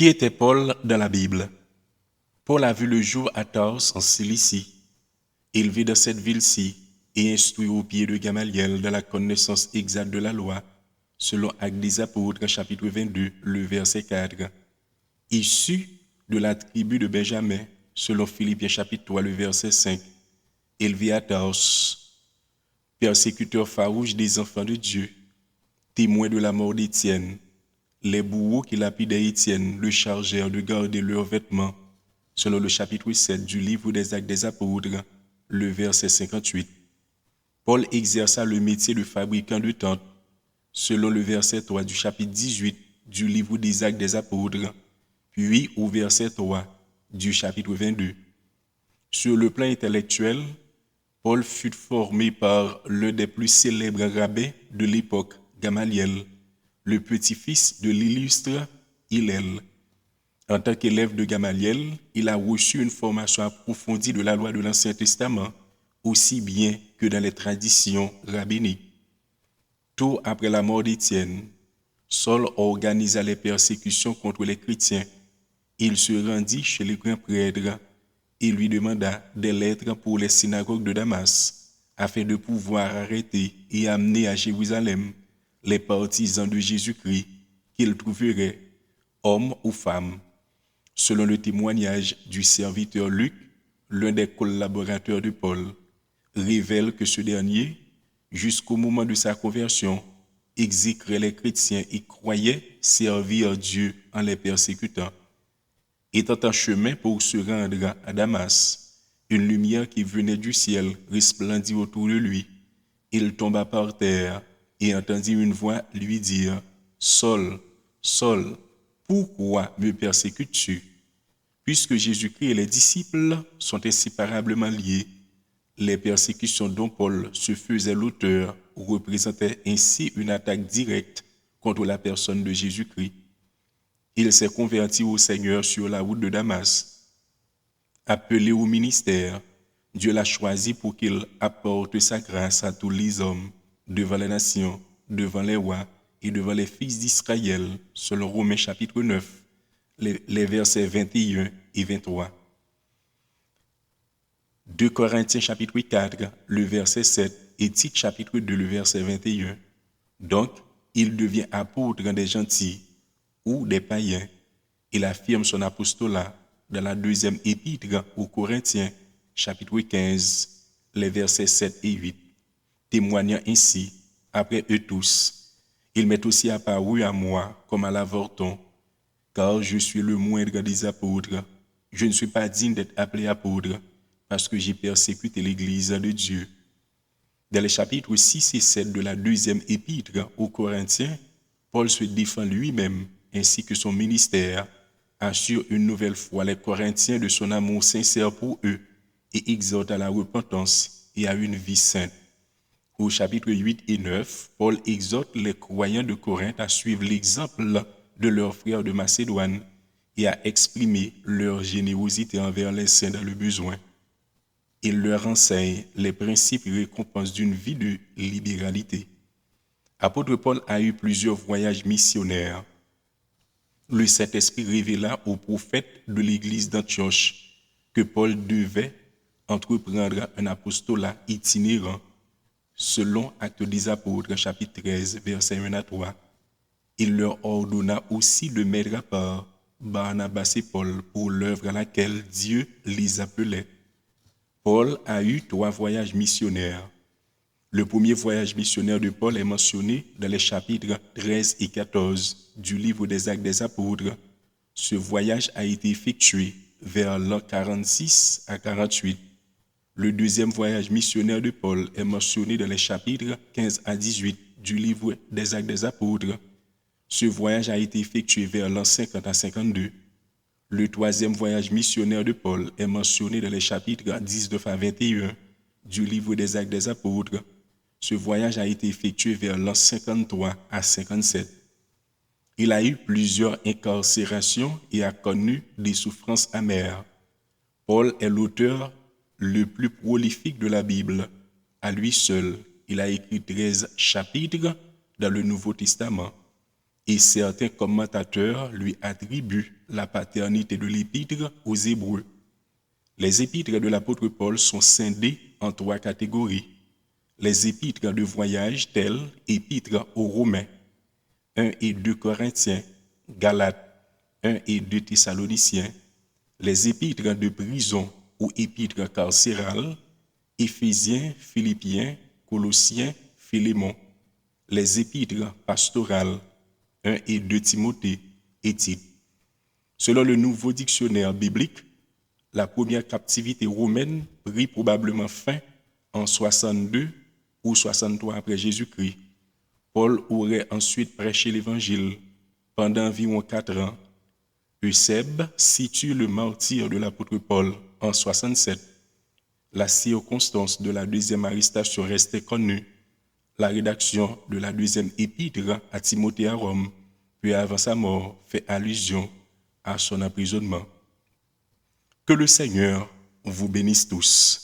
Qui était Paul dans la Bible? Paul a vu le jour à Tars en Cilicie. Il vit dans cette ville-ci et instruit au pied de Gamaliel dans la connaissance exacte de la loi, selon Actes des Apôtres, chapitre 22, le verset 4. Issu de la tribu de Benjamin, selon Philippiens chapitre 3, le verset 5. Il vit à Tars, persécuteur farouche des enfants de Dieu, témoin de la mort d'Étienne. Les bourreaux qui lapidaient Étienne le chargèrent de garder leurs vêtements, selon le chapitre 7 du livre des Actes des Apôtres, le verset 58. Paul exerça le métier de fabricant de tentes, selon le verset 3 du chapitre 18 du livre des Actes des Apôtres, puis au verset 3 du chapitre 22. Sur le plan intellectuel, Paul fut formé par l'un des plus célèbres rabbins de l'époque, Gamaliel, le petit-fils de l'illustre Hillel. En tant qu'élève de Gamaliel, il a reçu une formation approfondie de la loi de l'Ancien Testament, aussi bien que dans les traditions rabbiniques. Tôt après la mort d'Étienne, Saul organisa les persécutions contre les chrétiens. Il se rendit chez les grands prêtres et lui demanda des lettres pour les synagogues de Damas, afin de pouvoir arrêter et amener à Jérusalem les partisans de Jésus-Christ qu'il trouverait, hommes ou femmes. Selon le témoignage du serviteur Luc, l'un des collaborateurs de Paul, révèle que ce dernier, jusqu'au moment de sa conversion, exécrait les chrétiens et croyait servir Dieu en les persécutant. Étant en chemin pour se rendre à Damas, une lumière qui venait du ciel resplendit autour de lui. Il tomba par terre et entendit une voix lui dire « Saul, Saul, pourquoi me persécutes-tu » Puisque Jésus-Christ et les disciples sont inséparablement liés, les persécutions dont Paul se faisait l'auteur représentaient ainsi une attaque directe contre la personne de Jésus-Christ. Il s'est converti au Seigneur sur la route de Damas. Appelé au ministère, Dieu l'a choisi pour qu'il apporte sa grâce à tous les hommes, devant les nations, devant les rois et devant les fils d'Israël, selon Romains chapitre 9, les versets 21 et 23. 2 Corinthiens chapitre 4, le verset 7 et Tite chapitre 2, le verset 21. Donc, il devient apôtre des gentils ou des païens. Il affirme son apostolat dans la deuxième épître aux Corinthiens, chapitre 15, les versets 7 et 8, témoignant ainsi, après eux tous, il m'est aussi apparu à moi comme à l'avorton, car je suis le moindre des apôtres. Je ne suis pas digne d'être appelé apôtre, parce que j'ai persécuté l'Église de Dieu. Dans les chapitres 6 et 7 de la deuxième épître aux Corinthiens, Paul se défend lui-même ainsi que son ministère, assure une nouvelle fois les Corinthiens de son amour sincère pour eux et exhorte à la repentance et à une vie sainte. Au chapitre 8 et 9, Paul exhorte les croyants de Corinthe à suivre l'exemple de leurs frères de Macédoine et à exprimer leur générosité envers les saints dans le besoin. Il leur enseigne les principes et récompenses d'une vie de libéralité. Apôtre Paul a eu plusieurs voyages missionnaires. Le Saint-Esprit révéla aux prophètes de l'église d'Antioche que Paul devait entreprendre un apostolat itinérant, selon Actes des Apôtres, chapitre 13, versets 1 à 3. Il leur ordonna aussi de mettre à part Barnabas et Paul pour l'œuvre à laquelle Dieu les appelait. Paul a eu 3 voyages missionnaires. Le premier voyage missionnaire de Paul est mentionné dans les chapitres 13 et 14 du livre des Actes des Apôtres. Ce voyage a été effectué vers l'an 46 à 48. Le deuxième voyage missionnaire de Paul est mentionné dans les chapitres 15 à 18 du livre des Actes des Apôtres. Ce voyage a été effectué vers l'an 50 à 52. Le troisième voyage missionnaire de Paul est mentionné dans les chapitres 19 à 21 du livre des Actes des Apôtres. Ce voyage a été effectué vers l'an 53 à 57. Il a eu plusieurs incarcérations et a connu des souffrances amères. Paul est l'auteur le plus prolifique de la Bible. À lui seul, il a écrit 13 chapitres dans le Nouveau Testament. et certains commentateurs lui attribuent la paternité de l'épître aux Hébreux. Les épîtres de l'apôtre Paul sont scindés en 3 catégories. Les épîtres de voyage tels épîtres aux Romains, 1 et 2 Corinthiens, Galates, 1 et 2 Thessaloniciens, les épîtres de prison ou épîtres carcérales, Éphésiens, Philippiens, Colossiens, Philémon, les épîtres pastorales, 1 et 2 Timothée et Tite. Selon le nouveau dictionnaire biblique, la première captivité romaine prit probablement fin en 62 ou 63 après Jésus-Christ. Paul aurait ensuite prêché l'évangile pendant environ 4 ans. Eusèbe situe le martyre de l'apôtre Paul en 67. La circonstance de la deuxième arrestation restait connue. La rédaction de la deuxième épître à Timothée à Rome, peu avant sa mort, fait allusion à son emprisonnement. Que le Seigneur vous bénisse tous.